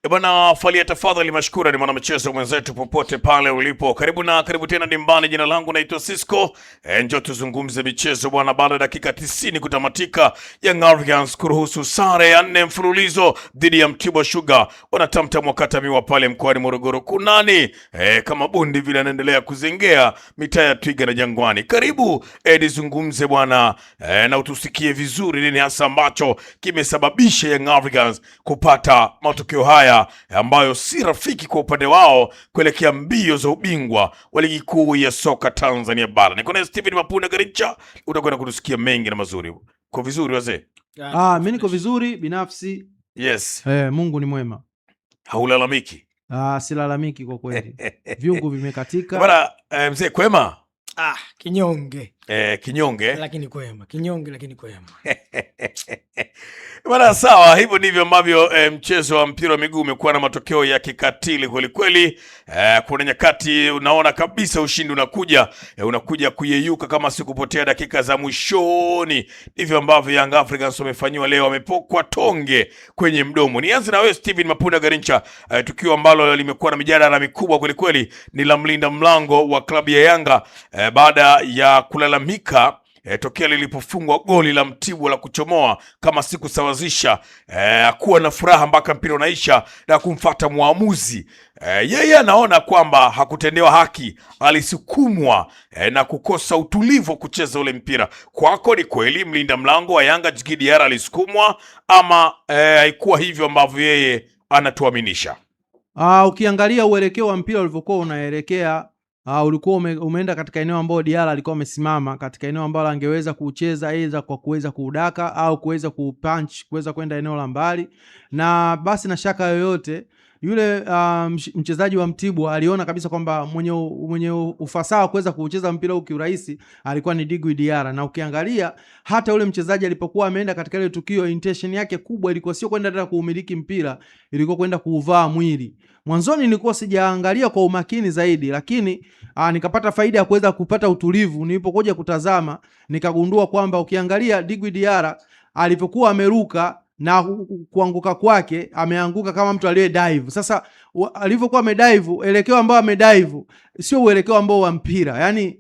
Bwana Falia, tafadhali mashkura, ni mwanamichezo mwenzetu popote pale ulipo, karibu tena dimbani. Jina langu naitwa Cisco. Njoo tuzungumze michezo bwana. Baada ya dakika 90 kutamatika, Young Africans kuruhusu sare ya 4 mfululizo dhidi ya Mtibwa Sugar, wanatamtam wakatamiwa pale mkoani Morogoro kunani kama bundi vile anaendelea kuzengea mitaa ya Twiga na Jangwani. Karibu nizungumze bwana na utusikie vizuri nini hasa ambacho kimesababisha Young Africans kupata matokeo haya ambayo si rafiki kwa upande wao kuelekea mbio za ubingwa wa ligi kuu ya soka Tanzania bara. Niko na Steven Mapunda Garincha, utakwenda kutusikia mengi na mazuri. Kwa vizuri wazee? Mimi niko vizuri binafsi. Yes. Mungu ni mwema. Haulalamiki? Silalamiki kwa kweli. Viungu vimekatika. Bwana mzee, kwema? Kinyonge. Kinyonge Lakini kwema. Kinyonge lakini kwema. Bwana sawa, hivyo ndivyo ambavyo mchezo wa mpira wa miguu umekuwa na matokeo ya kikatili kweli kweli. Kuna nyakati unaona kabisa ushindi unakuja kuyeyuka kama sikupotea dakika za mwishoni. Ndivyo ambavyo Young Africans wamefanyiwa leo, wamepokwa tonge kwenye mdomo. Nianze na wewe Steven Mapunda Garincha. Tukio ambalo limekuwa na mijadala mikubwa kweli kweli ni la mlinda mlango wa klabu ya Yanga baada ya kulalamika tokea lilipofungwa goli la Mtibwa la kuchomoa kama sikusawazisha, kuwa na furaha mpaka mpira unaisha na kumfata muamuzi. Yeye anaona kwamba hakutendewa haki, alisukumwa na kukosa utulivu kucheza ule mpira. Kwako ni kweli mlinda mlango wa Yanga Djigui Diarra alisukumwa ama haikuwa hivyo ambavyo yeye anatuaminisha? Ukiangalia uelekeo wa mpira ulivyokuwa unaelekea, ulikuwa umeenda katika eneo ambalo Diarra alikuwa amesimama, katika eneo ambalo angeweza kucheza aidha kwa kuweza kuudaka au kuweza kupunch, kuweza kwenda eneo la mbali. Na basi na shaka yoyote yule mchezaji wa Mtibwa aliona kabisa kwamba mwenye ufasaha kuweza kucheza mpira huu kiurahisi alikuwa ni Djigui Diarra. Na ukiangalia hata ule mchezaji alipokuwa ameenda katika ile tukio, intention yake kubwa ilikuwa sio kwenda hata kuumiliki mpira, ilikuwa kwenda kuuvaa mwili. Mwanzoni nilikuwa sijaangalia kwa umakini zaidi, lakini nikapata faida ya kuweza kupata utulivu. Nilipokuja kutazama nikagundua kwamba ukiangalia Djigui Diarra alipokuwa ameruka na kuanguka kwake, ameanguka kama mtu aliye dive. Sasa alivyokuwa amedive, elekeo ambao amedive sio uelekeo ambao wa mpira, yani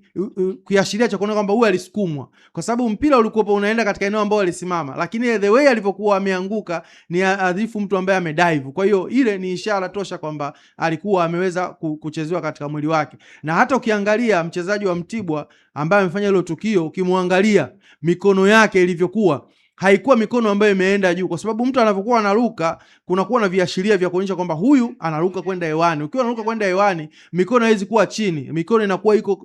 kiashiria cha kuona kwamba huyu alisukumwa, kwa sababu mpira ulikuwa unaenda katika eneo ambao alisimama, lakini the way alivyokuwa ameanguka ni adhifu mtu ambaye amedive. Kwa hiyo ile ni ishara tosha kwamba alikuwa ameweza kuchezewa katika mwili wake. Na hata ukiangalia mchezaji wa Mtibwa ambaye amefanya hilo tukio, ukimwangalia mikono yake ilivyokuwa, haikuwa mikono ambayo imeenda juu, kwa sababu mtu anapokuwa anaruka kunakuwa na viashiria vya kuonyesha kwamba huyu anaruka kwenda hewani. Ukiwa unaruka kwenda hewani, mikono haiwezi kuwa chini, mikono inakuwa iko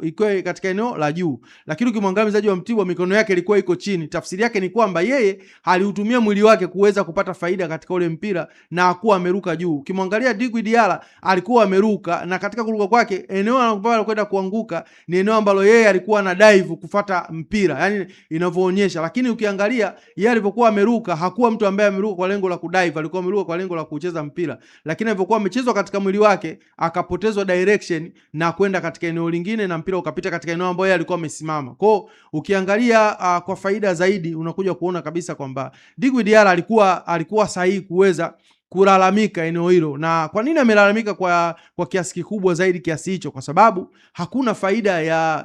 katika eneo la juu. Lakini ukimwangalia mchezaji wa Mtibwa, mikono yake ilikuwa iko chini. Tafsiri yake ni kwamba yeye aliutumia mwili wake kuweza kupata faida katika ule mpira na hakuwa ameruka juu. Ukimwangalia Djigui Diarra alikuwa ameruka, na katika kuruka kwake eneo analo kwenda kuanguka ni eneo ambalo yeye alikuwa na dive kufuata mpira, yani inavyoonyesha. Lakini ukiangalia yeye alipokuwa ameruka, hakuwa mtu ambaye ameruka kwa lengo la kudive, alikuwa ameruka kwa lengo la kucheza mpira. Lakini alipokuwa amechezwa katika mwili wake, akapotezwa direction na kwenda katika eneo lingine, na mpira ukapita katika eneo ambalo yeye alikuwa amesimama. Kwa ukiangalia kwa faida zaidi, unakuja kuona kabisa kwamba Djigui Diarra alikuwa sahihi kuweza kulalamika eneo hilo. Na kwa nini amelalamika kwa kiasi kikubwa zaidi kiasi hicho? Kwa sababu hakuna faida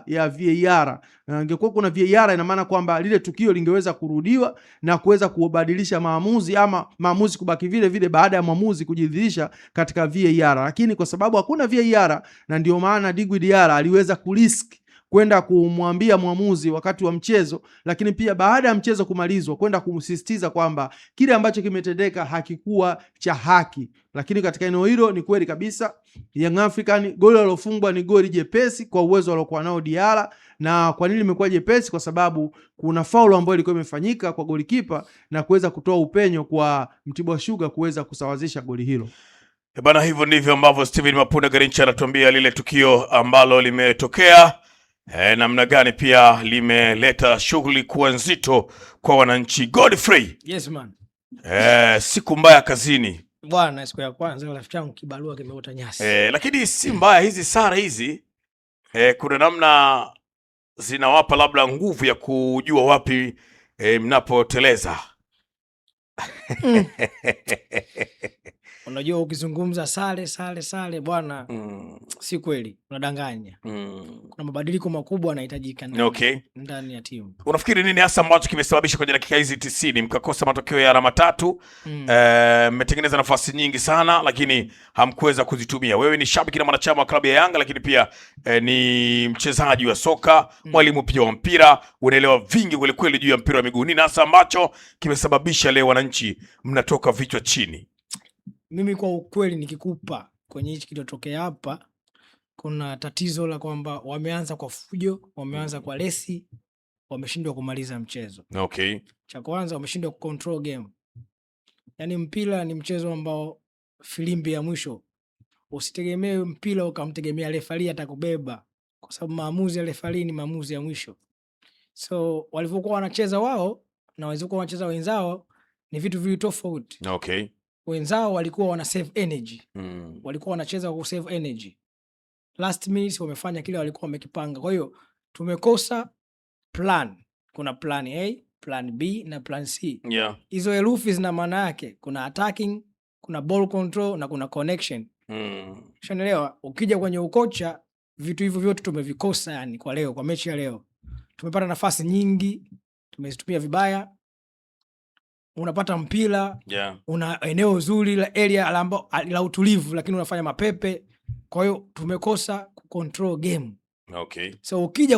ya VAR. Ingekuwa kuna VAR, ina maana kwamba lile tukio lingeweza kurudiwa na kuweza kubadilisha maamuzi, ama maamuzi kubaki vile vile baada ya maamuzi kujidhihirisha katika VAR. Lakini kwa sababu hakuna VAR, na ndio maana Djigui Diarra aliweza kurisk kwenda kumwambia mwamuzi wakati wa mchezo, lakini pia baada ya mchezo kumalizwa kwenda kumsisitiza kwamba kile ambacho kimetendeka hakikuwa cha haki. Lakini katika eneo hilo ni kweli kabisa Young African goli alofungwa ni goli jepesi kwa uwezo aliokuwa nao Diarra. Na kwa nini limekuwa jepesi? Kwa sababu kuna faulu ambayo ilikuwa imefanyika kwa golikipa na kuweza kutoa upenyo kwa Mtibwa Sugar kuweza kusawazisha goli hilo. Bana, hivyo ndivyo ambavyo Steven Mapunda Garincha anatuambia lile tukio ambalo limetokea namna gani pia limeleta shughuli kuwa nzito kwa wananchi. Godfrey. Yes man. Siku mbaya kazini bwana. Siku ya kwanza rafiki yangu kibarua kimeota nyasi. Lakini si mbaya hizi sare hizi. Kuna namna zinawapa labda nguvu ya kujua wapi mnapoteleza. Unajua ukizungumza sare bwana, si kweli, unadanganya. Kuna mabadiliko makubwa yanahitajika ndani ya timu. Unafikiri nini hasa ambacho kimesababisha kwenye dakika hizi 90 mkakosa matokeo ya alama 3? Mmetengeneza nafasi nyingi sana lakini hamkuweza kuzitumia. Wewe ni shabiki na mwanachama wa klabu ya Yanga, lakini pia ni mchezaji wa soka, mwalimu pia wa mpira, unaelewa vingi kweli kweli juu ya mpira wa miguu. Nini hasa ambacho kimesababisha leo wananchi mnatoka vichwa chini? Mimi kwa ukweli nikikupa kwenye hichi kilotokea hapa, kuna tatizo la kwamba wameanza kwa fujo, wameanza kwa lesi, wameshindwa kumaliza mchezo. Cha kwanza wameshindwa kucontrol game. Yaani mpira ni mchezo ambao filimbi ya mwisho. Usitegemee mpira ukamtegemea refarii atakubeba, kwa sababu maamuzi ya refarii ni maamuzi ya mwisho. So walivyokuwa wanacheza wao na walivyokuwa wanacheza wenzao ni vitu vili tofauti. Wenzao walikuwa wana save energy. Walikuwa wanacheza kwa save energy. Last minute wamefanya kile walikuwa wamekipanga. Kwa hiyo tumekosa plan. Kuna plan A, plan B na plan C. Hizo herufi zina maana yake. Kuna attacking, kuna ball control na kuna connection. Unaelewa? Ukija kwenye ukocha, vitu hivyo vyote tumevikosa yani kwa leo, kwa mechi ya leo. Tumepata nafasi nyingi, tumezitumia vibaya. Unapata mpira, una eneo zuri la area la utulivu, lakini unafanya mapepe. Kwa hiyo tumekosa kucontrol game. So ukija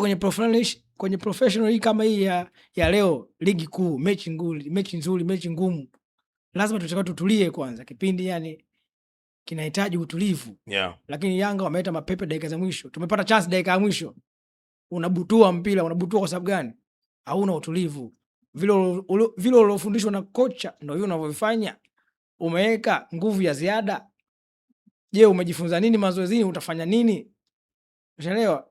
kwenye professional hii kama hii ya leo, ligi kuu, mechi nzuri, mechi ngumu, lazima tutulie kwanza. Kipindi yani kinahitaji utulivu. Lakini Yanga wameleta mapepe dakika za mwisho. Tumepata chance dakika ya mwisho. Unabutua mpira, unabutua kwa sababu gani? Hauna utulivu. Vile ulofundishwa na kocha ndio hiyo unavyofanya. Umeweka nguvu ya ziada. Je, umejifunza nini mazoezini? Utafanya nini? Unaelewa?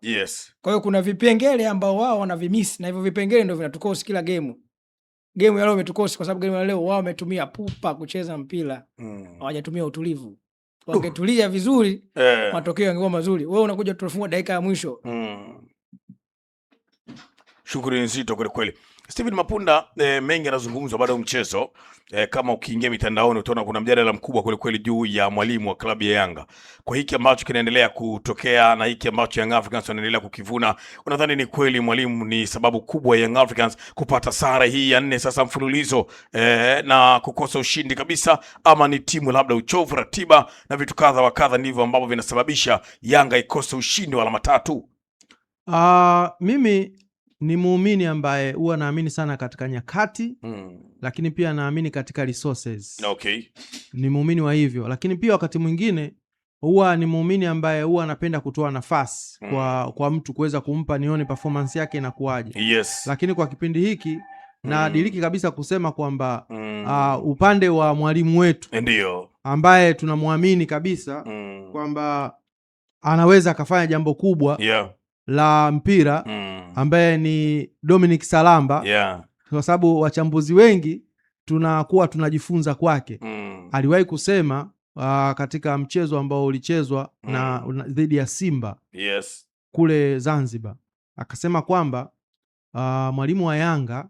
Kwa hiyo kuna vipengele ambao wao wanavimiss, na hivyo vipengele ndio vinatukosi kila game. Game ya leo imetukosi kwa sababu game ya leo wao wametumia pupa kucheza mpira. Hawajatumia utulivu. Wangetulia vizuri, matokeo yangekuwa mazuri. Wewe unakuja tufunga dakika ya mwisho. Shukrani nzito kweli kweli. Steven Mapunda, mengi yanazungumzwa baada ya mchezo. Kama ukiingia mitandaoni utaona kuna mjadala mkubwa kweli kweli juu ya mwalimu wa klabu ya Yanga. Kwa hiki ambacho kinaendelea kutokea na hiki ambacho Young Africans wanaendelea kukivuna, unadhani ni kweli mwalimu ni sababu kubwa ya Young Africans kupata sare hii ya 4 sasa mfululizo na kukosa ushindi kabisa, ama ni timu labda uchovu, ratiba na vitu kadha wa kadha ndivyo ambavyo vinasababisha Yanga ikose ushindi wa alama 3? Mimi ni muumini ambaye huwa naamini sana katika nyakati, lakini pia naamini katika resources. Ni muumini wa hivyo, lakini pia wakati mwingine huwa ni muumini ambaye huwa anapenda kutoa nafasi kwa mtu kuweza kumpa nione performance yake inakuaje. Lakini kwa kipindi hiki nadiriki kabisa kusema kwamba upande wa mwalimu wetu ndio ambaye tunamwamini kabisa kwamba anaweza akafanya jambo kubwa la mpira, ambaye ni Dominic Salamba, kwa sababu wachambuzi wengi tunakuwa tunajifunza kwake. Aliwahi kusema katika mchezo ambao ulichezwa na dhidi ya Simba kule Zanzibar, akasema kwamba mwalimu wa Yanga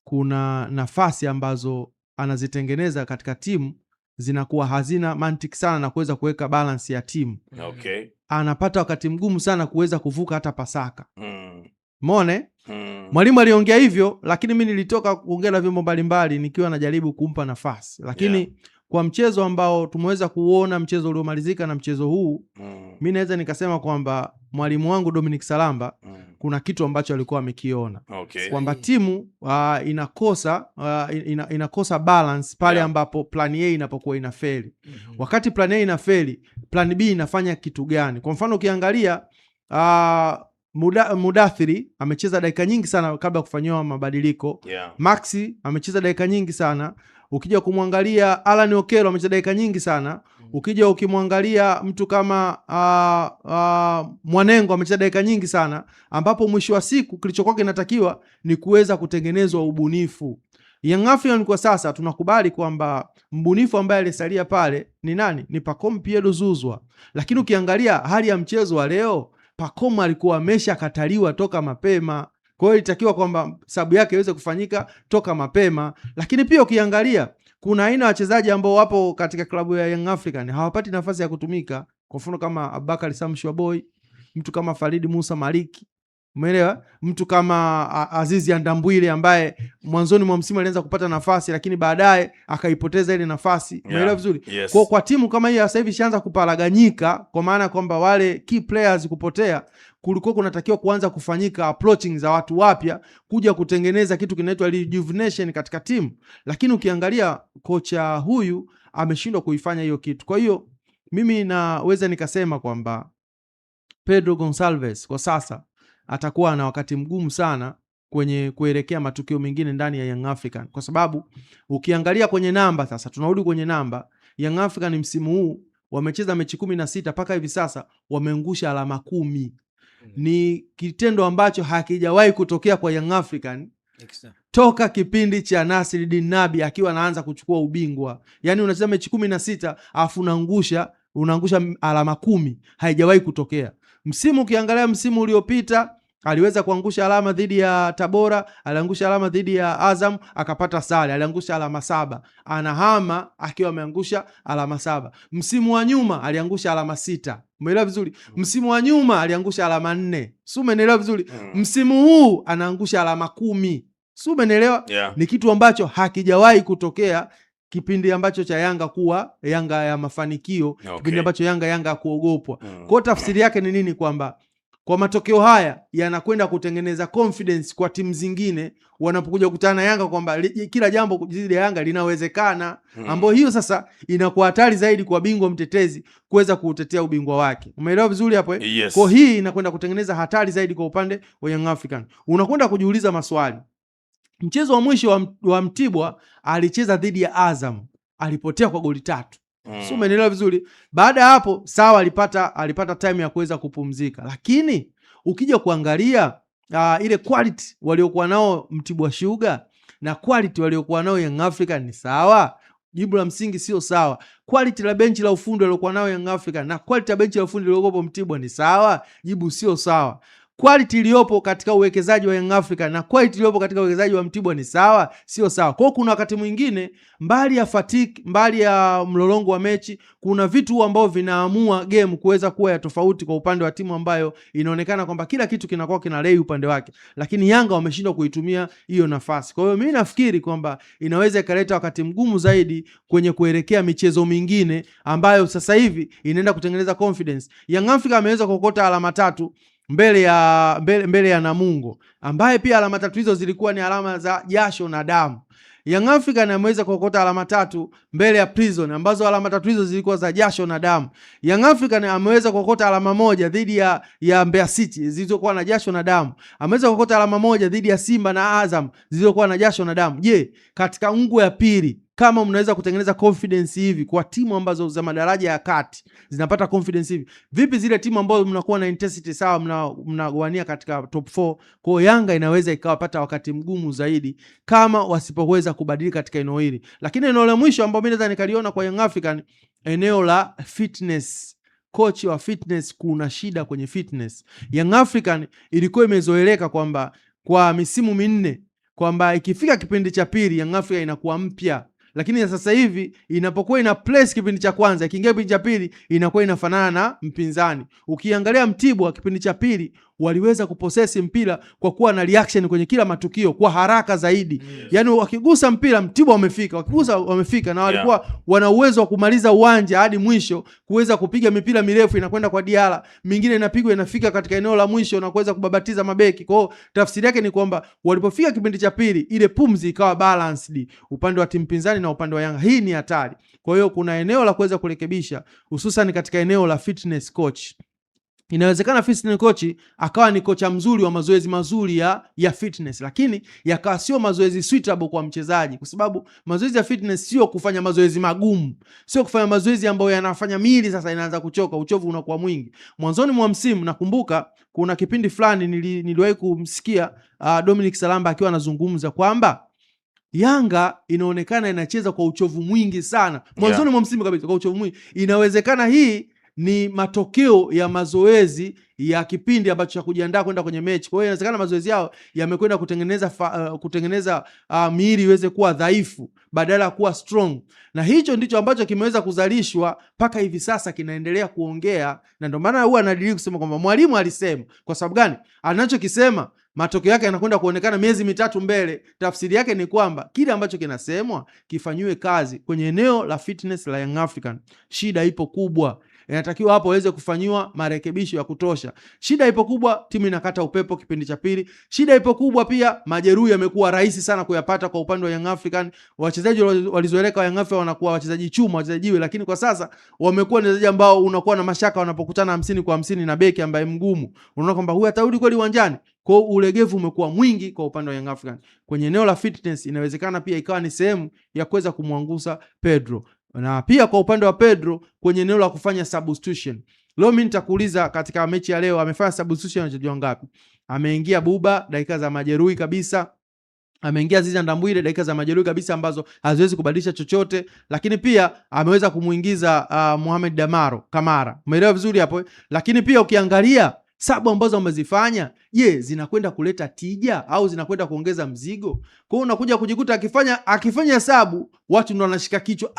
kuna nafasi ambazo anazitengeneza katika timu zinakuwa hazina mantiki sana na kuweza kuweka balance ya timu. Anapata wakati mgumu sana kuweza kuvuka hata Pasaka. Mone? Mwalimu aliongea hivyo, lakini mimi nilitoka kuongea na vyombo mbalimbali nikiwa najaribu kumpa nafasi. Lakini kwa mchezo ambao tumeweza kuona, mchezo uliomalizika na mchezo huu, mimi naweza nikasema kwamba mwalimu wangu Dominic Salamba kuna kitu ambacho alikuwa amekiona. Kwamba timu inakosa balance pale ambapo plan A inapokuwa inafeli. Wakati plan A inafeli, plan B inafanya kitu gani? Kwa mfano ukiangalia Mudathiri amecheza dakika nyingi sana kabla ya kufanyiwa mabadiliko. Maxi amecheza dakika nyingi sana. Ukija kumwangalia Alan Okelo amecheza dakika nyingi sana. Ukija ukimwangalia mtu kama Mwanengo amecheza dakika nyingi sana, ambapo mwisho wa siku kilichokuwa kinatakiwa ni kuweza kutengenezwa ubunifu. Young Africans kwa sasa tunakubali kwamba mbunifu ambaye alisalia pale ni nani? Ni Pacome Pierre Zouzoua. Lakini ukiangalia hali ya mchezo wa leo, Pacome alikuwa ameshakataliwa toka mapema. Kwa hiyo ilitakiwa kwamba sababu yake iweze kufanyika toka mapema. Lakini pia ukiangalia kuna aina wachezaji ambao wapo katika klabu ya Young African hawapati nafasi ya kutumika. Kwa mfano kama Abubakar Sam Shwaboy, mtu kama Farid Musa Maliki, umeelewa? Mtu kama Azizi Andambwile ambaye mwanzoni mwa msimu alianza kupata nafasi lakini baadaye akaipoteza ile nafasi. Umeelewa vizuri? Yes. Kwa timu kama hii sasa hivi ishaanza kuparaganyika, kwa maana kwamba wale key players kupotea, kulikuwa kunatakiwa kuanza kufanyika approaching za watu wapya kuja kutengeneza kitu kinaitwa rejuvenation katika timu. Lakini ukiangalia kocha huyu ameshindwa kuifanya hiyo kitu. Kwa hiyo mimi naweza nikasema kwamba Pedro Gonçalves kwa sasa atakuwa na wakati mgumu sana kwenye kuelekea matukio mengine ndani ya Young African, kwa sababu ukiangalia kwenye namba sasa, tunarudi kwenye namba. Young African msimu huu wamecheza mechi 16 mpaka hivi sasa wameangusha alama 10. Ni kitendo ambacho hakijawahi kutokea kwa Young African toka kipindi cha Nasreddine Nabi akiwa anaanza kuchukua ubingwa. Yani unacheza mechi 16 afu unaangusha alama 10, haijawahi kutokea. Msimu ukiangalia msimu uliopita aliweza kuangusha alama dhidi ya Tabora, aliangusha alama dhidi ya Azam akapata sare, aliangusha alama 7. Anahama akiwa ameangusha alama 7. Msimu wa nyuma aliangusha alama 6. Umeelewa vizuri? Msimu wa nyuma aliangusha alama 4. Si umeelewa vizuri? Msimu huu anaangusha alama 10. Si umeelewa? Yeah. Ni kitu ambacho hakijawahi kutokea kipindi ambacho cha Yanga kuwa Yanga ya mafanikio, okay. Kipindi ambacho Yanga kuogopwa. Kwa tafsiri yake ni nini? Kwamba kwa matokeo haya yanakwenda kutengeneza confidence kwa timu zingine wanapokuja kukutana na Yanga kwamba kila jambo dhidi ya Yanga linawezekana, ambapo hiyo sasa inakuwa hatari zaidi kwa bingwa mtetezi kuweza kuutetea ubingwa wake. Umeelewa vizuri hapo eh? Yes. Kwa hii inakwenda kutengeneza hatari zaidi kwa upande wa Young African. Unakwenda kujiuliza maswali. Mchezo wa mwisho wa Mtibwa alicheza dhidi ya Azam, alipotea kwa goli 3. So umeelewa vizuri? Baada ya hapo sawa, alipata time ya kuweza kupumzika, lakini ukija kuangalia ile quality waliokuwa nao Mtibwa Sugar na quality waliokuwa nao Young African ni sawa? Jibu la msingi sio sawa. Quality la benchi la ufundi waliokuwa nao Young African na quality la benchi la ufundi waliokuwa Mtibwa ni sawa? Jibu sio sawa. Quality iliyopo katika uwekezaji wa Young African na quality iliyopo katika uwekezaji wa Mtibwa ni sawa? Sio sawa. Kwa kuna wakati mwingine mbali ya fatigue, mbali ya mlolongo wa mechi, kuna vitu ambavyo vinaamua game kuweza kuwa ya tofauti kwa upande wa timu ambayo inaonekana kwamba kila kitu kinakuwa kinalei upande wake, lakini Yanga wameshindwa kuitumia hiyo nafasi. Kwa hiyo mimi nafikiri kwamba inaweza ikaleta wakati mgumu zaidi kwenye kuelekea michezo mingine ambayo sasa hivi inaenda kutengeneza confidence. Young Africa ameweza kuokota alama 3 mbele ya Namungo, ambaye pia alama 3 hizo zilikuwa ni alama za jasho na damu. Young African ameweza kuokota alama 3 mbele ya Prison, ambazo alama 3 hizo zilikuwa za jasho na damu. Young African ameweza kuokota alama 1 dhidi ya Mbeya City zilizokuwa na jasho na damu. Ameweza kuokota alama 1 dhidi ya Simba na Azam zilizokuwa na jasho na damu. Je, katika ungu ya pili kama mnaweza kutengeneza confidence hivi kwa timu ambazo za madaraja ya kati zinapata confidence hivi, vipi zile timu ambazo mnakuwa na intensity sawa, mnagoania katika top 4? Kwa Yanga inaweza ikawapata wakati mgumu zaidi kama wasipoweza kubadilika katika eneo hili. Lakini eneo la mwisho ambao mimi naweza nikaliona kwa Young African, eneo la fitness. Coach wa fitness, kuna shida kwenye fitness. Young African ilikuwa imezoeleka kwamba kwa misimu 4 kwamba ikifika kipindi cha pili Young African inakuwa mpya, lakini sasa hivi inapokuwa ina place kipindi cha kwanza, ikiingia kipindi cha pili inakuwa inafanana na mpinzani. Ukiangalia Mtibwa kipindi cha pili waliweza kuposesi mpira kwa kuwa na reaction kwenye kila matukio kwa haraka zaidi. Yaani wakigusa mpira Mtibwa wamefika, wakigusa wamefika, na walikuwa wana uwezo wa kumaliza uwanja hadi mwisho, kuweza kupiga mipira mirefu inakwenda kwa Diala, mingine inapigwa inafika katika eneo la mwisho na kuweza kubabatiza mabeki. Kwa hiyo tafsiri yake ni kwamba walipofika kipindi cha pili ile pumzi ikawa balanced upande wa timu pinzani na upande wa Yanga. Hii ni hatari. Kwa hiyo kuna eneo la kuweza kurekebisha, hususan katika eneo la fitness coach. Inawezekana fitness coach akawa ni kocha mzuri wa mazoezi mazuri ya fitness, lakini yakawa sio mazoezi suitable kwa mchezaji, kwa sababu mazoezi ya fitness sio kufanya mazoezi magumu, sio kufanya mazoezi ambayo yanafanya miili sasa inaanza kuchoka, uchovu unakuwa mwingi. Mwanzoni mwa msimu nakumbuka kuna kipindi fulani niliwahi kumsikia Dominic Salamba akiwa anazungumza kwamba Yanga inaonekana inacheza kwa uchovu mwingi sana mwanzoni mwa msimu kabisa, kwa uchovu mwingi. Inawezekana hii ni matokeo ya mazoezi ya kipindi ambacho cha kujiandaa kwenda kwenye mechi. Kwa hiyo inawezekana mazoezi yao yamekwenda kutengeneza miili iweze kuwa dhaifu badala ya kuwa strong, na hicho ndicho ambacho kimeweza kuzalishwa mpaka hivi sasa kinaendelea kuongea, na ndio maana huwa anadili kusema kwamba mwalimu alisema. Kwa sababu gani? Anachokisema matokeo yake yanakwenda kuonekana miezi mitatu mbele. Tafsiri yake ni kwamba kile ambacho kinasemwa kifanyiwe kazi. Kwenye eneo la fitness la Young African shida ipo kubwa, inatakiwa hapo waweze kufanyiwa marekebisho ya kutosha. Shida ipo kubwa, timu inakata upepo kipindi cha pili. Shida ipo kubwa pia, majeruhi yamekuwa rahisi sana kuyapata kwa upande wa Young African. Wachezaji walizoeleka wa Young African wanakuwa wachezaji chuma, wachezaji jiwe, lakini kwa sasa wamekuwa ni wachezaji ambao unakuwa na mashaka wanapokutana 50 kwa 50 na beki ambaye mgumu. Unaona kwamba huyu atarudi kweli uwanjani. Kwa ulegevu umekuwa mwingi kwa upande wa Young African. Kwenye eneo la fitness inawezekana pia ikawa ni sehemu ya kuweza kumwangusa Pedro. Na pia kwa upande wa Pedro kwenye eneo la kufanya substitution. Leo mimi nitakuuliza katika mechi ya leo amefanya substitution wachezaji wangapi? Ameingia Buba dakika za majeruhi kabisa. Ameingia Ziza Ndambwile dakika za majeruhi kabisa ambazo haziwezi kubadilisha chochote, lakini pia ameweza kumuingiza Mohamed Damaro Kamara. Umeelewa vizuri hapo? Lakini pia ukiangalia sabu ambazo wamezifanya, zinakwenda kuleta tija au zinakwenda kuongeza mzigo? Kwa hiyo unakuja kujikuta akifanya sabu watu ndio wanashika kichwa.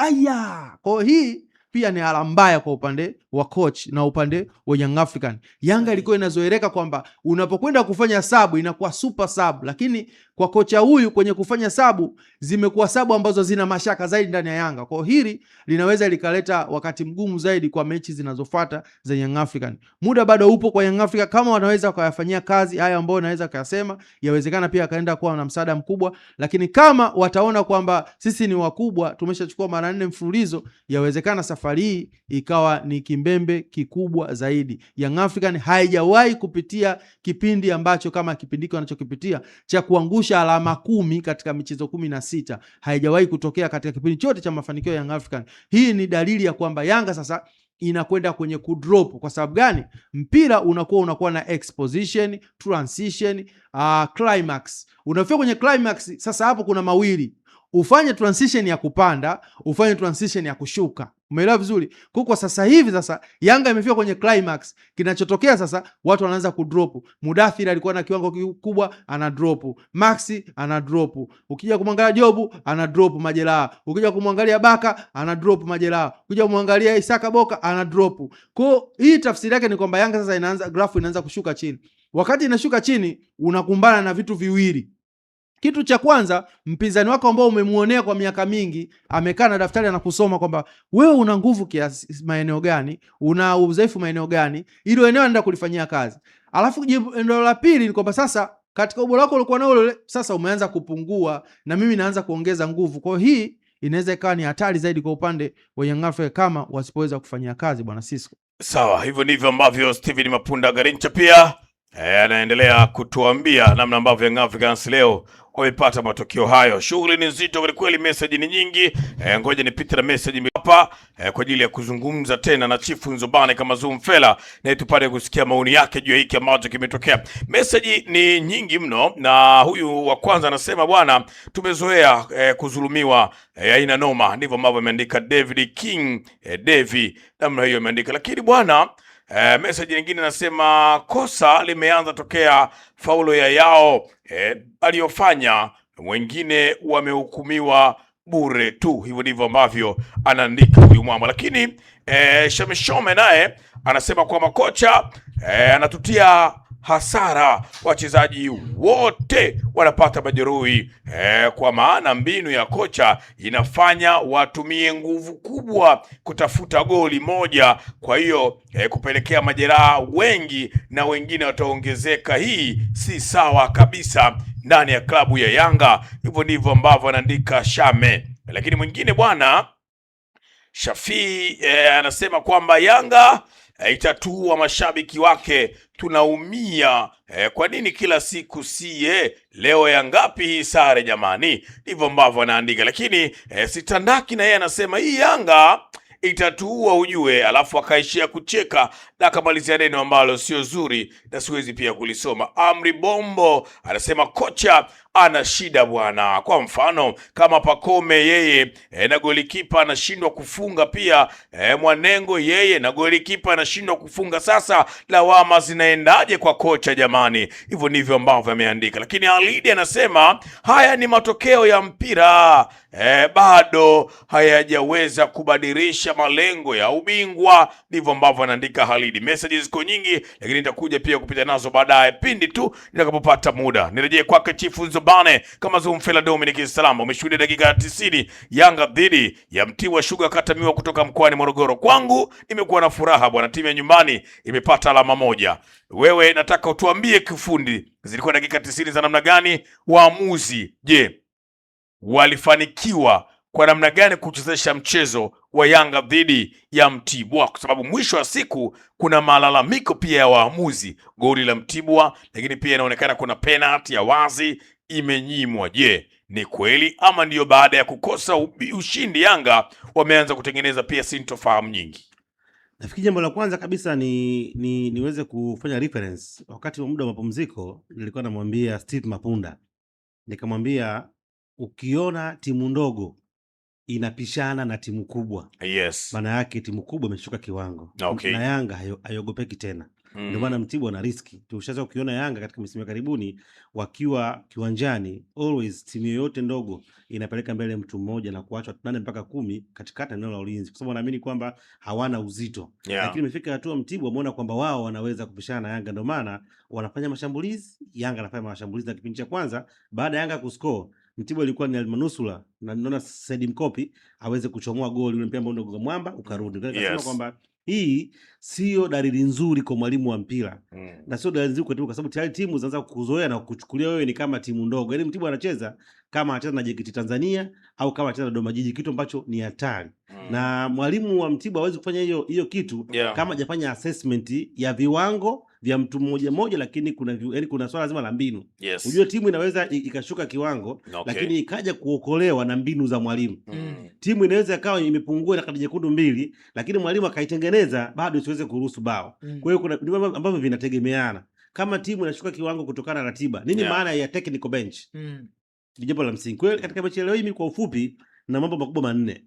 Kwa hii pia ni ala mbaya kwa upande wa coach na upande wa Young African. Yanga ilikuwa inazoeleka kwamba unapokwenda kufanya sabu inakuwa super sabu, lakini kwa kocha huyu kwenye kufanya sabu zimekuwa sabu ambazo zina mashaka zaidi ndani ya Yanga. Kwa hili linaweza likaleta wakati mgumu zaidi kwa mechi zinazofuata za Young African. Muda bado upo kwa Young African, kama wanaweza kuyafanyia kazi haya ambayo naweza kuyasema, yawezekana pia kaenda kuwa na msaada mkubwa, lakini kama wataona kwamba sisi ni wakubwa, tumeshachukua mara 4 mfululizo, yawezekana safari hii ikawa ni kimbembe kikubwa zaidi. Young African haijawahi kupitia kipindi ambacho kama kipindiko wanachokipitia cha kuangusha alama 10 katika michezo 16. Haijawahi kutokea katika kipindi chote cha mafanikio ya Young African. Hii ni dalili ya kwamba Yanga sasa inakwenda kwenye kudrop. Kwa sababu gani? Mpira unakuwa na exposition, transition, climax. Unafika kwenye climax, sasa hapo kuna mawili. Ufanye transition ya kupanda, ufanye transition ya kushuka. Umeelewa vizuri? Kwa sasa hivi sasa Yanga imefika kwenye climax. Kinachotokea sasa watu wanaanza kudrop. Mudathir alikuwa na kiwango kikubwa, ana drop. Maxi ana drop. Ukija kumwangalia Jobu ana drop majeraha. Ukija kumwangalia Baka ana drop majeraha. Ukija kumwangalia Isaka Boka ana drop. Kwa hii tafsiri yake ni kwamba Yanga sasa grafu inaanza kushuka chini. Wakati inashuka chini unakumbana na vitu viwili. Kitu cha kwanza, mpinzani wako ambao umemuonea kwa miaka mingi amekaa na daftari anakusoma kwamba wewe una nguvu kiasi maeneo gani, una udhaifu maeneo gani, hilo eneo anaenda kulifanyia kazi. Alafu eneo la pili ni kwamba sasa katika ubora wako ulikuwa nao sasa umeanza kupungua na mimi naanza kuongeza nguvu. Kwa hii inaweza ikawa ni hatari zaidi kwa upande wa Young Africa kama wasipoweza kufanyia kazi bwana Sisco. Sawa, hivyo ndivyo ambavyo Steven Mapunda Garincha pia anaendelea kutuambia namna ambavyo Young Africans leo wamepata matokeo hayo. Shughuli ni nzito kwa kweli, message ni nyingi. Ngoja nipite na message hapa kwa ajili ya kuzungumza tena na Chifu Nzobane kama Zumfela na tupate kusikia maoni yake juu ya hiki ambacho kimetokea. Message ni nyingi mno, na huyu wa kwanza anasema bwana, tumezoea kudhulumiwa aina noma. Ndivyo ambavyo ameandika David King Devi, namna hiyo ameandika. Lakini bwana message nyingine nasema kosa limeanza tokea faulo ya Yao aliyofanya, wengine wamehukumiwa bure tu. Hivyo ndivyo ambavyo anaandika huyu mwamba. Lakini Shameshome naye anasema kwamba kocha anatutia hasara, wachezaji wote wanapata majeruhi kwa maana mbinu ya kocha inafanya watumie nguvu kubwa kutafuta goli moja, kwa hiyo kupelekea majeraha wengi na wengine wataongezeka. Hii si sawa kabisa ndani ya klabu ya Yanga. Hivyo ndivyo ambavyo anaandika Shame. Lakini mwingine bwana Shafi anasema kwamba Yanga itatuua mashabiki wake, tunaumia. Kwa nini kila siku sie? Leo ya ngapi hii sare jamani? Ndivyo ambavyo anaandika. Lakini Sitandaki na yeye anasema hii Yanga itatuua ujue, alafu akaishia kucheka na akamalizia neno ambalo sio zuri na siwezi pia kulisoma. Amri Bombo anasema kocha ana shida bwana. Kwa mfano kama Pacome yeye na golikipa anashindwa kufunga pia, Mwanengo yeye na golikipa anashindwa kufunga. Sasa lawama zinaendaje kwa kocha jamani? Hivyo ndivyo ambavyo ameandika, lakini Alidi anasema haya ni matokeo ya mpira, bado hayajaweza kubadilisha malengo ya ubingwa. Ndivyo ambavyo anaandika Halidi. Messages ziko nyingi, lakini nitakuja pia kupita nazo baadaye pindi tu nitakapopata muda. Nirejee kwake Chifu Nzobane kama Zumfela Dominic Salama. Umeshuhudia dakika 90 Yanga dhidi ya Mtibwa Sugar Katamiwa kutoka mkoani Morogoro. Kwangu nimekuwa na furaha bwana, timu ya nyumbani imepata alama moja. Wewe nataka utuambie kifundi, zilikuwa dakika 90 za namna gani? Waamuzi je, walifanikiwa kwa namna gani kuchezesha mchezo wa Yanga dhidi ya Mtibwa? Kwa sababu mwisho wa siku kuna malalamiko pia ya waamuzi, goli la Mtibwa, lakini pia inaonekana kuna penalty ya wazi imenyimwa. Je, ni kweli ama ndiyo baada ya kukosa ushindi Yanga wameanza kutengeneza pia sintofahamu nyingi? Nafikiri jambo la kwanza kabisa niweze kufanya reference. Wakati wa muda wa mapumziko nilikuwa namwambia Steve Mapunda, nikamwambia ukiona timu ndogo inapishana na timu kubwa, yes, maana yake timu kubwa imeshuka kiwango. Okay. Na Yanga hayogopeki tena. Ndio maana Mtibwa na riski. Tushaanza kuiona Yanga katika misimu ya karibuni wakiwa kiwanjani, always timu yoyote ndogo inapeleka mbele mtu mmoja na kuachwa 8 mpaka 10 katikati eneo la ulinzi, kwa sababu naamini kwamba hawana uzito. Lakini imefika hatua Mtibwa wameona kwamba wao wanaweza kupishana na Yanga, ndio maana wanafanya mashambulizi. Yanga anafanya mashambulizi, na kipindi cha kwanza baada ya Yanga kuscore, Mtibwa ilikuwa ni almanusula na naona Said Mkopi aweze kuchomoa goli, ule mpira ndio kwa mwamba ukarudi. Nikasema kwamba hii sio dalili nzuri kwa mwalimu wa mpira, na sio dalili nzuri kwa sababu tayari timu zinaanza kukuzoea na kukuchukulia wewe ni kama timu ndogo. Yaani Mtibwa anacheza kama anacheza na JKT Tanzania au kama anacheza na Dodoma Jiji, kitu ambacho ni hatari. Na mwalimu wa Mtibwa hawezi kufanya hiyo kitu kama hajafanya assessment ya viwango vya mtu mmoja mmoja, lakini kuna swala zima la mbinu. Unajua timu inaweza ikashuka kiwango, lakini ikaja kuokolewa na mbinu za mwalimu. Timu inaweza ikawa imepungua na kadi nyekundu 2, lakini mwalimu akaitengeneza bado isiweze kuruhusu bao. Kwa hiyo kuna vitu ambavyo vinategemeana. Kama timu inashuka kiwango kutokana na ratiba, nini maana ya technical bench? Ni jambo la msingi. Kwa hiyo katika mechi leo hii kwa ufupi na mambo makubwa 4.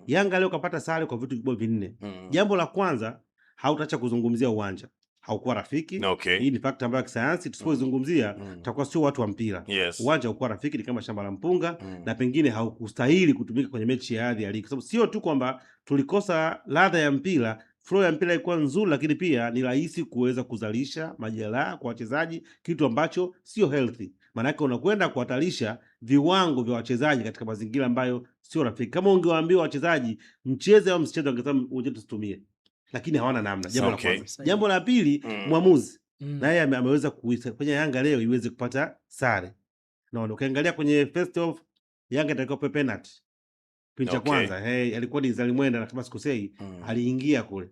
Yanga leo kapata sare kwa vitu vikubwa 4. Jambo la kwanza, hautaacha kuzungumzia uwanja. Haukuwa rafiki. Hii ni fact ambayo kisayansi tusipozungumzia tutakuwa sio watu wa mpira. Uwanja haukuwa rafiki, ni kama shamba la mpunga, na pengine haukustahili kutumika kwenye mechi ya hadhi ya ligi. Kwa sababu sio tu kwamba tulikosa ladha ya mpira, flow ya mpira ilikuwa nzuri, lakini pia ni rahisi kuweza kuzalisha majeraha kwa wachezaji, kitu ambacho sio healthy. Maana yake unakwenda kuhatarisha viwango vya wachezaji katika mazingira ambayo sio rafiki. Kama ungewaambia wachezaji mcheze au msicheze, wangesema uje tusitumie, lakini hawana namna. Jambo la kwanza. Jambo la pili, mwamuzi naye ameweza kufanya Yanga leo iweze kupata sare. Naona ukiangalia kwenye first half Yanga ilikuwa penalty. Kipindi cha kwanza alikuwa ni Zalimwenda na kama sikosei aliingia kule.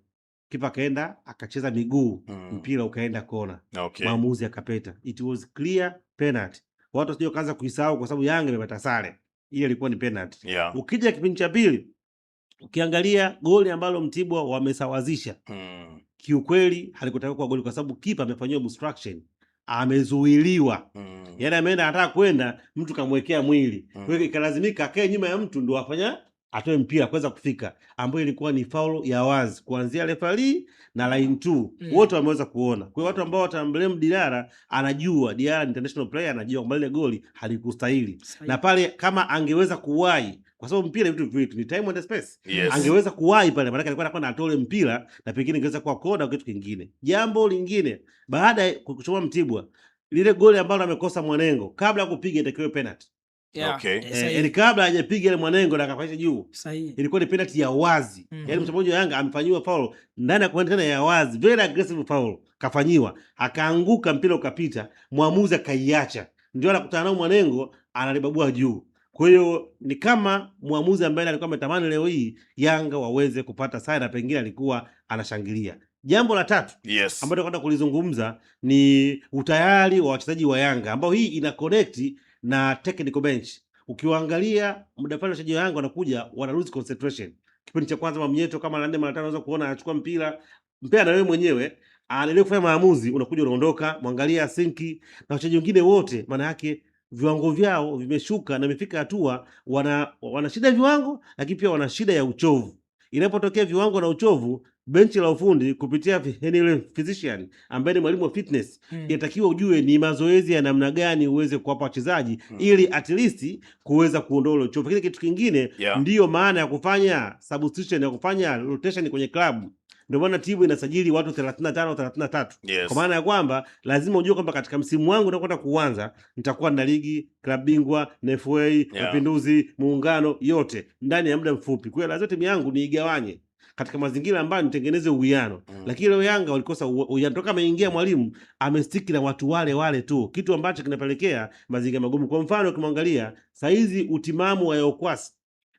Kipa kaenda akacheza miguu, mpira ukaenda kona. Mwamuzi akapeta. It was clear penalty. Watu sio kaanza kuisahau kwa sababu Yanga imepata sare. Ile ilikuwa ni penalty. Ukija kipindi cha pili, ukiangalia goli ambalo Mtibwa wamesawazisha, kiukweli halikutaka kuwa goli kwa sababu kipa amefanywa obstruction, amezuiliwa. Yaani ameenda anataka kwenda, mtu kamwekea mwili. Kwa hiyo ikalazimika akae nyuma ya mtu ndio afanya atoe mpira kuweza kufika, ambayo ilikuwa ni foul ya wazi kuanzia referee na line 2. Wote wameweza kuona. Kwa hiyo watu ambao watamblame Diarra, anajua Diarra ni international player, anajua kwamba ile goli halikustahili. Na pale kama angeweza kuwahi, kwa sababu mpira vitu vitu ni time and space. Angeweza kuwahi pale, maana alikuwa anakwenda atoe mpira na pengine ingeweza kuwa kona au kitu kingine. Jambo lingine, baada ya kuchoma Mtibwa, lile goli ambalo amekosa Mwanengo kabla ya kupiga itakiwa penalty. Yaani kabla hajapiga ile Mwanengo na akafanya juu, ilikuwa ni penalty ya wazi. Yaani mchezaji wa Yanga amefanywa foul ndani ya kwenda tena ya wazi, very aggressive foul kafanywa, akaanguka, mpira ukapita, mwamuzi akaiacha, ndio anakutana nao Mwanengo analibabua juu. Kwa hiyo ni kama mwamuzi ambaye alikuwa ametamani leo hii Yanga waweze kupata sare na pengine alikuwa anashangilia. Jambo la tatu ambalo tunataka kulizungumza ni utayari wa wachezaji wa Yanga, ambao hii ina connect na technical bench. Ukiwaangalia muda pale wachezaji wa Yanga wanakuja wana lose concentration. Kipindi cha kwanza Mamnyeto kama na 4 mara 5 unaweza kuona anachukua mpira na wewe mwenyewe anaendelea kufanya maamuzi, unakuja unaondoka. Mwangalia Sinki na wachezaji wengine wote, maana yake viwango vyao vimeshuka na imefika hatua wana shida viwango, lakini pia wana shida ya uchovu. Inapotokea viwango na uchovu, benchi la ufundi kupitia ile physician ambaye ni mwalimu wa fitness inatakiwa ujue ni mazoezi ya namna gani uweze kuwapa wachezaji ili at least kuweza kuondoa ule uchovu. Lakini kitu kingine ndiyo maana ya kufanya substitution, ya kufanya rotation kwenye klabu. Ndio maana timu inasajili watu 35 33. Yes. Kwa maana ya kwamba lazima ujue kwamba katika msimu wangu unakwenda kuanza nitakuwa na ligi, klabu bingwa, FA, Mapinduzi, Muungano yote ndani ya muda mfupi. Kwa hiyo lazima timu yangu niigawanye katika mazingira ambayo nitengeneze uwiano. Lakini leo Yanga walikosa uwiano. Toka ameingia mwalimu amestiki na watu wale tu, kitu ambacho kinapelekea mazingira magumu. Kwa mfano ukimwangalia saizi utimamu wa Yokwasi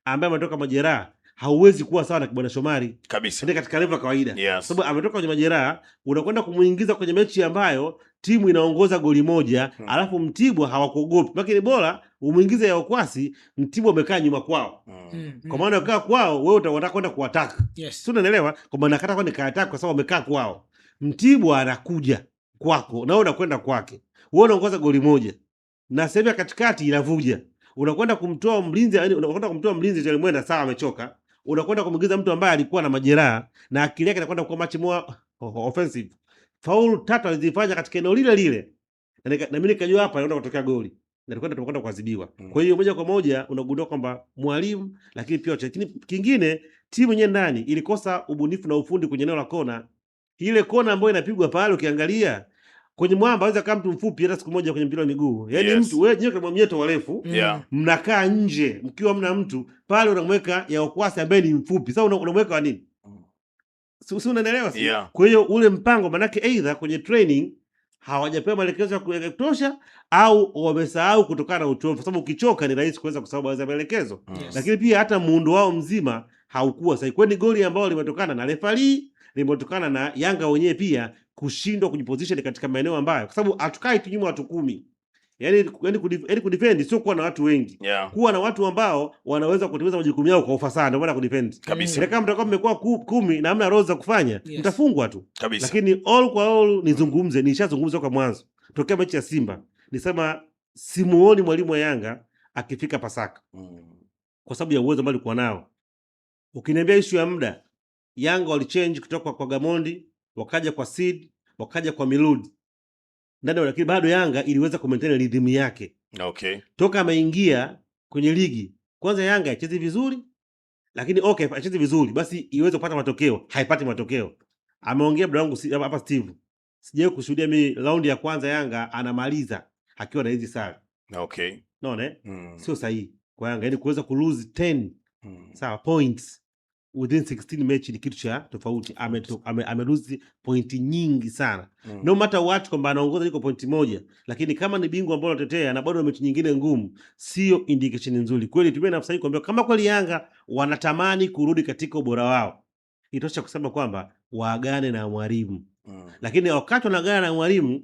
ambaye ametoka majeraha hauwezi kuwa sawa na Kibwana Shomari kabisa, ndio katika level ya kawaida. Yes. Sababu ametoka kwenye majeraha, unakwenda kumuingiza kwenye mechi ambayo timu inaongoza goli moja, alafu Mtibwa hawakuogopi. Lakini bora umuingize Yokwasi, Mtibwa umekaa nyuma kwao. Kwa maana ukaa kwao wewe unataka kwenda kuattack. Yes. Sio, unaelewa? Kwa maana nakata kwenda kuattack kwa sababu umekaa kwao. Mtibwa anakuja kwako na wewe unakwenda kwake. Wewe unaongoza goli moja. Na sehemu ya katikati inavuja. Unakwenda kumtoa mlinzi, yani unakwenda kumtoa mlinzi Joel Mwenda, sawa amechoka. Unakwenda kumwingiza mtu ambaye alikuwa na majeraha na akili yake inakwenda kuwa much more offensive. Faulu 3 alizifanya katika eneo lile. Na mimi nikajua hapa anaenda kutokea goli. Na tunakwenda kuadhibiwa. Kwa hiyo moja kwa moja unagundua kwamba mwalimu, lakini pia kingine timu yenyewe ndani ilikosa ubunifu na ufundi kwenye eneo la kona. Ile kona ambayo inapigwa pale ukiangalia kwenye mwamba aweza kama mtu mfupi hata siku moja kwenye mpira wa miguu. Yaani mtu wewe nyewe kama mnyeto warefu, mnakaa nje mkiwa mna mtu pale, unamweka Yokwasi ambaye ni mfupi. Sasa unamweka wa nini? Si unaelewa? Kwa hiyo ule mpango manake either kwenye training hawajapewa maelekezo ya kutosha au wamesahau kutokana na uchovu, sababu ukichoka ni rahisi kuweza kusahau baadhi ya maelekezo. Lakini pia hata muundo wao mzima haukuwa sahihi. Kwani goli ambao limetokana na referee, limetokana na Yanga wenyewe pia kushindwa kujiposition katika maeneo ambayo, kwa sababu hatukai tu nyuma watu 10. Yaani kudefend sio kuwa na watu wengi. Kuwa na watu ambao wanaweza kutimiza majukumu yao kwa ufasaha, ndio maana kudefend. Ile kama mtakuwa mmekuwa 10 na hamna roho za kufanya, mtafungwa tu. Lakini all kwa all nishazungumza kwa mwanzo. Tokea mechi ya Simba, nisema simuoni mwalimu wa Yanga akifika Pasaka. Kwa sababu ya uwezo ambao alikuwa nao. Ukiniambia issue ya muda, Yanga walichange kutoka kwa Gamondi, wakaja kwa Sid, wakaja kwa Miludi. Ndani lakini bado Yanga iliweza kumaintain rhythm yake. Toka ameingia kwenye ligi, kwanza Yanga haichezi vizuri, lakini haichezi vizuri, basi iweze kupata matokeo, haipati matokeo. Ameongea bwana wangu hapa Steve. Sijawahi kushuhudia mimi raundi ya kwanza Yanga anamaliza akiwa na hizi sare. Unaona? Sio sahihi kwa Yanga, yani kuweza ku lose 10 sawa points within 16 mechi ni kitu cha tofauti. Amelose pointi nyingi sana. No matter what kwamba anaongoza liko pointi moja, lakini kama ni bingwa ambao anatetea na bado mechi nyingine ngumu, sio indication nzuri. Kweli tumie nafasi hii kuambia kama kweli Yanga wanatamani kurudi katika ubora wao, itosha kusema kwamba waagane na mwalimu. Lakini wakati wanaagana na mwalimu,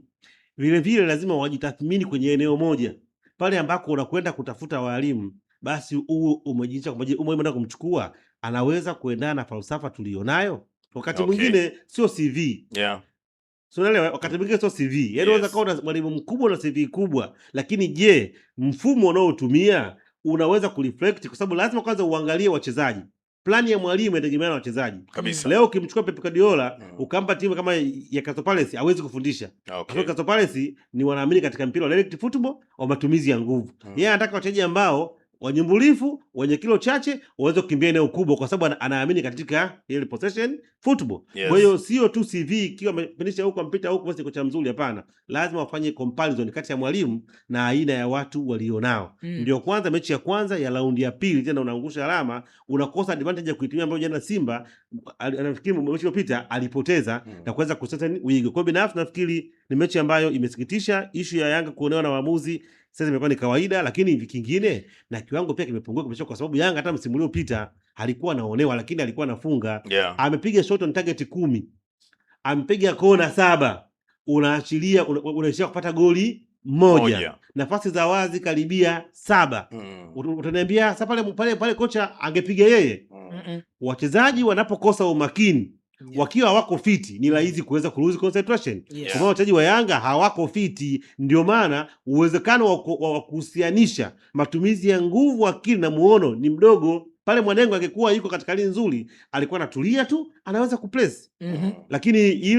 vile vile lazima wajitathmini kwenye eneo moja. Pale ambako unakwenda kutafuta walimu, basi umejiita umeenda kumchukua, anaweza kuendana na falsafa tulionayo. Wakati mwingine sio CV. So unaelewa, wakati mwingine sio CV. Yaani unaweza kuwa na mwalimu mkubwa na CV kubwa, lakini je, mfumo unaotumia unaweza kureflect? Kwa sababu lazima kwanza uangalie wachezaji. Plani ya mwalimu inategemea na wachezaji. Leo ukimchukua Pep Guardiola ukampa timu kama ya Crystal Palace hawezi kufundisha. Kwa Crystal Palace ni wanaamini katika mpira wa direct football au matumizi ya nguvu. Yeye anataka wachezaji ambao wanyumbulifu, wenye kilo chache, waweze kukimbia eneo kubwa kwa sababu anaamini katika ile possession football. Kwa hiyo sio tu CV ikiwa amepinisha huko mpita huko basi kocha mzuri, hapana. Lazima wafanye comparison kati ya mwalimu na aina ya watu walionao. Ndio kwanza mechi ya kwanza ya raundi ya pili tena unaangusha alama, unakosa advantage ya kuitumia ambayo jana Simba anafikiri mechi iliyopita alipoteza na kuweza kusettle wigo. Kwa binafsi nafikiri ni mechi ambayo imesikitisha. Issue ya Yanga kuonewa na waamuzi sasa imekuwa ni kawaida, lakini kingine na kiwango pia kimepungua kwa sababu Yanga hata msimu uliopita alikuwa anaonewa lakini alikuwa anafunga. Amepiga shot on target 10. Amepiga kona 7. Unaachilia unaishia kupata goli moja. Nafasi za wazi karibia 7. Utaniambia sasa pale kocha angepiga yeye? Wachezaji wanapokosa umakini Wakiwa hawako fiti ni rahisi kuweza kulose concentration. Kwa maana wachezaji wa Yanga hawako fiti, ndio maana uwezekano wa kuhusianisha matumizi ya nguvu, akili na muono ni mdogo. Pale Mwanengo angekuwa yuko katika hali nzuri, alikuwa anatulia tu, anaweza kuplace. Lakini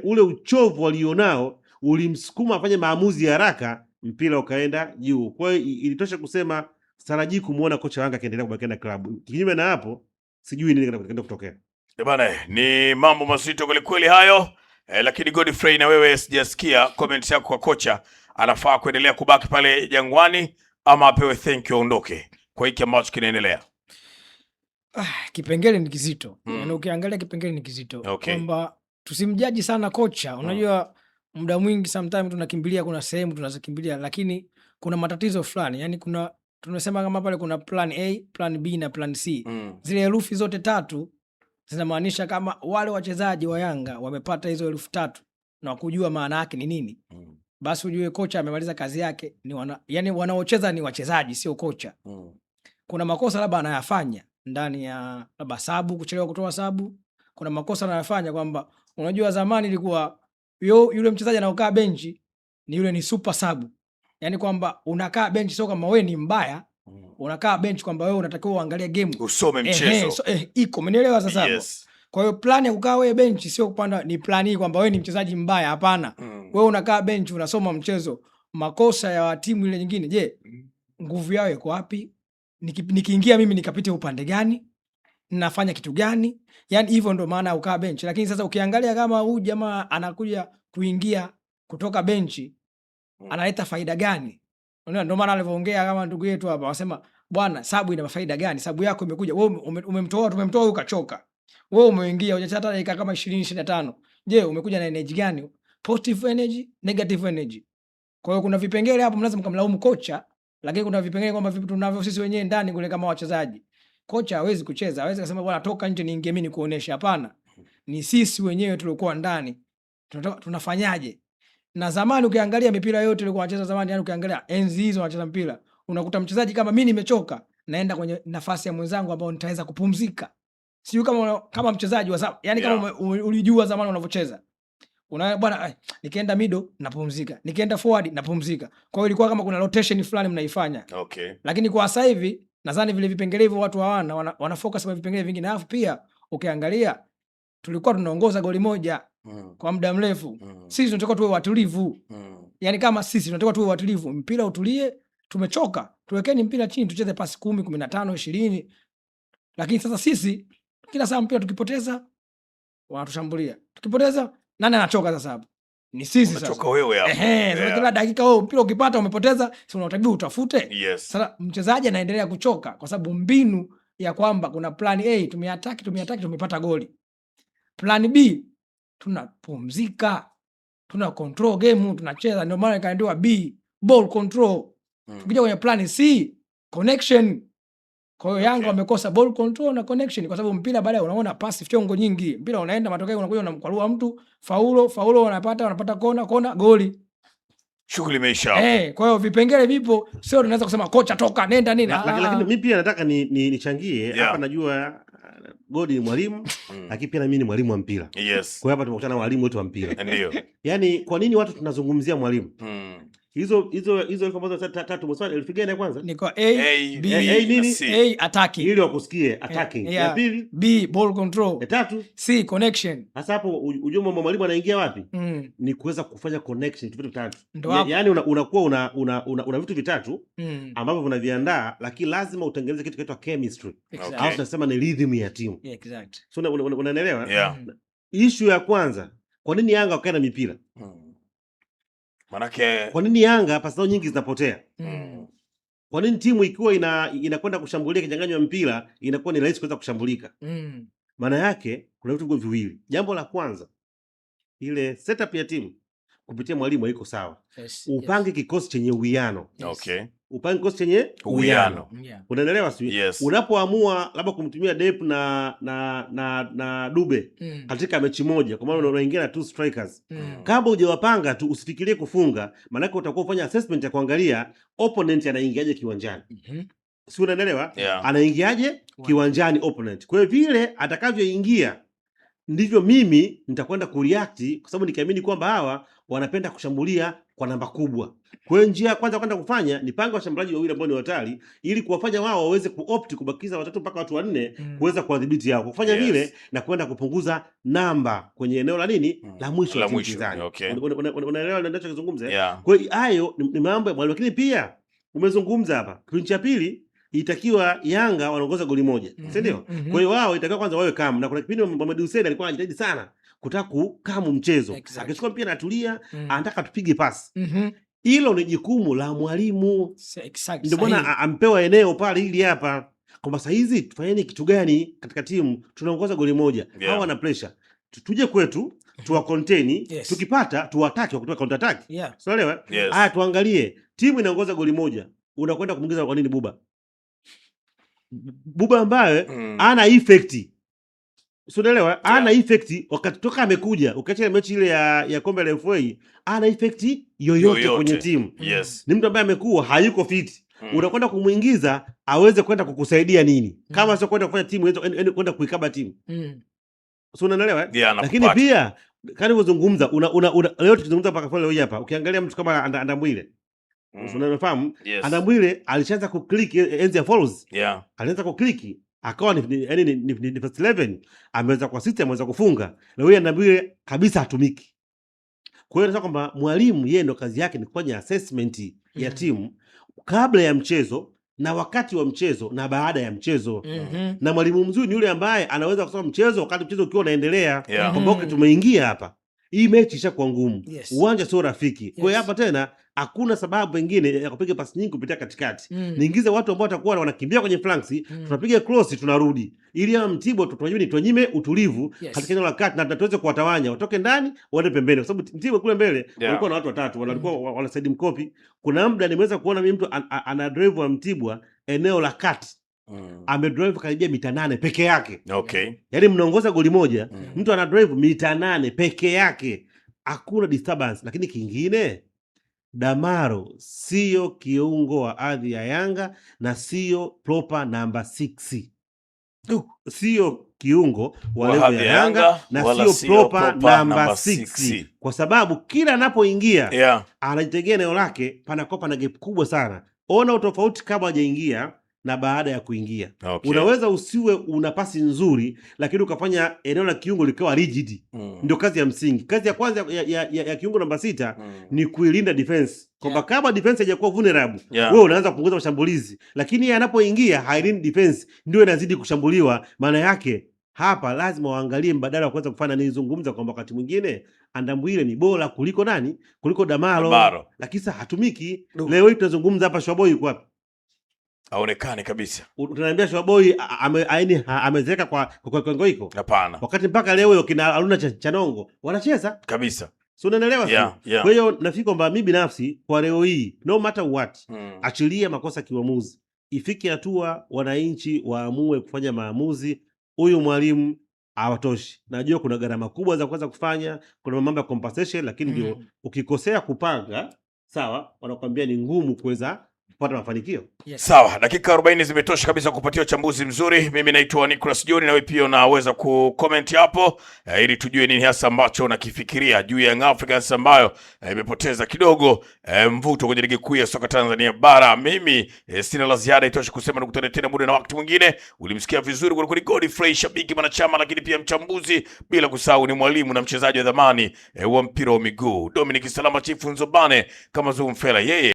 ule uchovu alionao ulimsukuma afanye maamuzi ya haraka, mpira ukaenda juu. Kwa hiyo ilitosha kusema sarajii kumuona kocha Yanga akiendelea kubaki na klabu. Kinyume na hapo, sijui nini kinaenda kutokea. Bana, ni mambo mazito kweli kweli hayo. Lakini Godfrey, na wewe sijasikia comment yako kwa kocha, anafaa kuendelea kubaki pale Jangwani ama apewe thank you aondoke kwa hiki ambacho kinaendelea? Kipengele ni kizito. Yaani ukiangalia kipengele ni kizito. Kwamba tusimjaji sana kocha. Unajua muda mwingi sometimes tunakimbilia, kuna sehemu tunazokimbilia, lakini kuna matatizo fulani. Yaani tunasema kama pale kuna plan A, plan B na plan C. Zile herufi zote tatu zinamaanisha kama wale wachezaji wa Yanga wamepata hizo herufi tatu na kujua maana yake ni nini, basi ujue kocha amemaliza kazi yake. Yani wanaocheza ni wachezaji, sio kocha. Kuna makosa labda anayafanya ndani ya labda sabu, kuchelewa kutoa sabu. Kuna makosa anayafanya kwamba unajua zamani ilikuwa yule mchezaji anaokaa benchi ni yule ni super sabu. Yani kwamba unakaa benchi sio kama wewe ni mbaya, unakaa bench kwamba wewe unatakiwa uangalie game, usome mchezo. Iko, umenielewa sasa hapo? Kwa hiyo plan ya kukaa wewe bench sio kupanda ni plan hii kwamba wewe ni mchezaji mbaya, hapana. Wewe unakaa bench unasoma mchezo, makosa ya timu ile nyingine. Je, nguvu yao iko wapi? Nikiingia mimi nikapite upande gani? Nafanya kitu gani? Yani hivyo ndo maana ukaa bench. Lakini sasa ukiangalia kama huyu jamaa anakuja kuingia kutoka benchi, analeta faida gani? Ndio maana alivyoongea kama ndugu yetu hapa, wasema bwana, sabu ina faida gani? Sabu yako imekuja wewe, tumemtoa huyu kachoka. Wewe umeingia hujachata dakika kama 20-25. Je, umekuja na energy gani? Positive energy, negative energy. Kwa hiyo kuna vipengele hapo mnaweza mkamlaumu kocha, lakini kuna vipengele kwamba vipi tunavyo sisi wenyewe ndani kule kama wachezaji. Kocha hawezi kucheza, hawezi kusema bwana toka nje niingie mimi nikuonesha, hapana. Ni sisi wenyewe tulikuwa ndani. Tunafanyaje? Na zamani ukiangalia mipira yote ilikuwa wanacheza zamani, yani ukiangalia enzi hizo wanacheza mpira, unakuta mchezaji kama mimi nimechoka, naenda kwenye nafasi ya mwenzangu ambao nitaweza kupumzika. Sio kama mchezaji wa zamani, yani kama ulijua zamani unavyocheza. Unaona bwana, nikienda middle napumzika, nikienda forward napumzika. Kwa hiyo ilikuwa kama kuna rotation fulani mnaifanya. Lakini kwa sasa hivi nadhani vile vipengele hivyo watu hawana, wana focus kwa vipengele vingine. Alafu pia ukiangalia tulikuwa tunaongoza goli moja kwa muda mrefu. Sisi tunataka tuwe watulivu. Yani kama sisi tunataka tuwe watulivu, mpira utulie, tumechoka. Tuwekeni mpira chini, tucheze pasi 10, 15, 20. Lakini sasa sisi kila saa mpira tukipoteza wanatushambulia. Tukipoteza nani anachoka sasa hapo? Ni sisi sasa. Unachoka wewe hapo. Kila dakika wewe mpira ukipata umepoteza, si unatakiwa utafute. Sasa mchezaji anaendelea kuchoka kwa sababu mbinu ya kwamba kuna plan A, tumeattack tumepata goli. Plan B tunapumzika, tuna control game, tunacheza. Ndio maana ikaandikwa B, ball control. Tukija kwenye plan C, connection. Kwa hiyo Yanga wamekosa ball control na connection, kwa sababu mpira baadaye unaona pasi fyongo nyingi, mpira unaenda, matokeo unakuja unamkwarua mtu, faulo wanapata kona, goli. Shughuli imeisha. Kwa hiyo vipengele vipo, sio tunaweza kusema kocha toka nenda nini. Lakini mimi pia nataka nichangie hapa. Najua Godi ni mwalimu, lakini pia na mimi ni mwalimu wa mpira. Kwa hiyo hapa tumekutana na walimu wote wa mpira. Ndio. Yaani kwa nini watu tunazungumzia mwalimu? Hizo ambazo tatu mswali elfigene kwanza ni kwa A, B, nini? A attacking, ili wakusikie attacking. Ya pili B ball control. Ya tatu C connection. Sasa hapo ujumbe wa mwalimu anaingia wapi? Ni kuweza kufanya connection vitu vitatu. Yaani unakuwa una vitu vitatu ambavyo unaviandaa, lakini lazima utengeneze kitu kinaitwa chemistry. Au tunasema ni rhythm ya timu. Exact. So unaelewa? Issue ya kwanza, kwa nini Yanga wakaenda mipira? Manake kwa nini Yanga pasi nyingi zinapotea? Kwa nini timu ikiwa inakwenda kushambulia kinyang'anyo wa mpira inakuwa ni rahisi kuweza kushambulika? Maana yake kuna vitu viwili. Jambo la kwanza, ile setup ya timu kupitia mwalimu haiko sawa. Upange kikosi chenye uwiano. Upange kikosi chenye uwiano. Unaelewa sio? Unapoamua labda kumtumia Dep na Dube katika mechi moja, kwa maana unaingia na two strikers. Kabla hujawapanga tu usifikirie kufunga, maana yake utakuwa ufanya assessment ya kuangalia opponent anaingiaje kiwanjani. Si unaelewa? Anaingiaje kiwanjani opponent. Kwa hiyo vile atakavyoingia ndivyo mimi nitakwenda kureact, kwa sababu nikiamini kwamba hawa wanapenda kushambulia kwa namba kubwa. Kwa hiyo njia ya kwanza kwenda kufanya ni panga washambuliaji wawili ambao ni hatari, ili kuwafanya wao waweze kuopt kubakiza watatu mpaka watu wanne kuweza kuwadhibiti hao. Kufanya vile na kwenda kupunguza namba kwenye eneo la nini la mwisho la mpinzani. Unaelewa ninachozungumza? Kwa hiyo hayo ni mambo ya mwalimu, lakini pia umezungumza hapa kipindi cha pili itakiwa Yanga wanaongoza goli moja, si ndio? Kwa hiyo wao itakiwa kwanza wawe calm, na kuna kipindi Mohamed Hussein alikuwa anajitahidi sana kutaka kukamu mchezo, akichukua mpira anatulia, anataka tupige pasi. Hilo ni jukumu la mwalimu, ndio maana ampewa eneo pale ili hapa kwamba sasa hizi tufanyeni kitu gani katika timu, tunaongoza goli moja, hao wana pressure, tuje kwetu tuwa contain, tukipata tuwataki kutoka counter attack, unaelewa? Haya, tuangalie timu inaongoza goli moja, unakwenda kumwingiza kwa nini Buba ambaye ana effect, unaelewa? Ana effect wakati toka amekuja, ukiacha mechi ile ya kombe la FA, ana effect yoyote kwenye timu. Ni mtu ambaye amekuwa hayuko fit, unakwenda kumuingiza aweze kwenda kukusaidia nini kama sio kwenda kufanya timu kwenda kuikaba timu, sio? Unaelewa? Lakini pia kama ulivyozungumza, leo tukizungumza mpaka leo hapa, ukiangalia mtu kama Andambwile, unafahamu Andambwile alishaanza kuclick enzi ya Falls, alianza kuclick akawa ni first 11, ameweza kwa system, ameweza kufunga. Leo hii Andambwile kabisa hatumiki. Kwa hiyo nasema kwamba mwalimu yeye ndo kazi yake ni kufanya assessment ya timu kabla ya mchezo na wakati wa mchezo na baada ya mchezo. Na mwalimu mzuri ni yule ambaye anaweza kusoma mchezo wakati mchezo ukiwa unaendelea, kwamba tumeingia hapa, hii mechi ishakuwa ngumu, uwanja sio rafiki. Kwa hiyo hapa tena hakuna sababu pengine ya kupiga pasi nyingi kupitia katikati. Niingize watu ambao watakuwa wanakimbia kwenye flanks, tunapiga cross tunarudi, ili ya Mtibwa tunyime utulivu katika eneo la kati na tuweze kuwatawanya watoke ndani waende pembeni, kwa sababu Mtibwa kule mbele walikuwa na watu watatu, walikuwa wana Said Mkopi. Kuna muda nimeweza kuona mimi mtu ana drive wa Mtibwa eneo la kati, amedrive karibia mita 8 peke yake. Yaani mnaongoza goli moja, mtu ana drive mita 8 peke yake, hakuna disturbance. Lakini kingine, Damaro sio kiungo wa ardhi ya Yanga na sio proper number 6. Sio kiungo wa level ya Yanga na sio proper number 6, kwa sababu kila anapoingia anajitegea eneo lake, panakopa na gap kubwa sana. Ona utofauti kama hajaingia na baada ya kuingia. Unaweza usiwe una pasi nzuri, lakini ukafanya eneo la kiungo likawa rigid. Ndio kazi ya msingi. Kazi ya kwanza ya kiungo namba 6 ni kuilinda defense, kwamba kama defense haijakuwa vulnerable, wewe unaanza kupunguza mashambulizi, lakini yeye anapoingia hailindi defense, ndio inazidi kushambuliwa. Maana yake hapa lazima waangalie mbadala wa kuweza kufanya. Nilizungumza kwamba wakati mwingine Andambwile ni bora kuliko nani? Kuliko Damaro. Lakini sasa hatumiki. Leo hii tunazungumza hapa, Shwaboy yuko wapi? Haonekani kabisa. Tunaniambia Shwaboy amezeka kwa Ngoiko? Hapana. Wakati mpaka leo hiyo kina Aruna Chanongo wanacheza kabisa. So unaelewa? Kwa hiyo nafikiri kwamba mimi binafsi kwa leo hii, no matter what, achilia makosa kiuamuzi, ifike hatua wananchi waamue kufanya maamuzi. Huyu mwalimu hawatoshi. Najua kuna gharama kubwa za kuweza kufanya, kuna mambo ya compensation, lakini ndio ukikosea kupanga, sawa, wanakuambia ni ngumu kuweza kupata mafanikio. Sawa, dakika 40 zimetosha kabisa kupatia uchambuzi mzuri. Mimi naitwa Nicholas John, na wewe pia unaweza kucomment hapo ili tujue nini hasa ambacho unakifikiria juu ya Young Africans ambayo imepoteza kidogo mvuto kwenye ligi kuu ya soka Tanzania bara. Mimi sina la ziada, itosha kusema nikutane tena muda na wakati mwingine. Ulimsikia vizuri kwa Godfrey, shabiki mwanachama, lakini pia mchambuzi, bila kusahau ni mwalimu na mchezaji wa zamani wa mpira wa miguu Dominic Salama Chifu Nzobane kama Zumfela yeye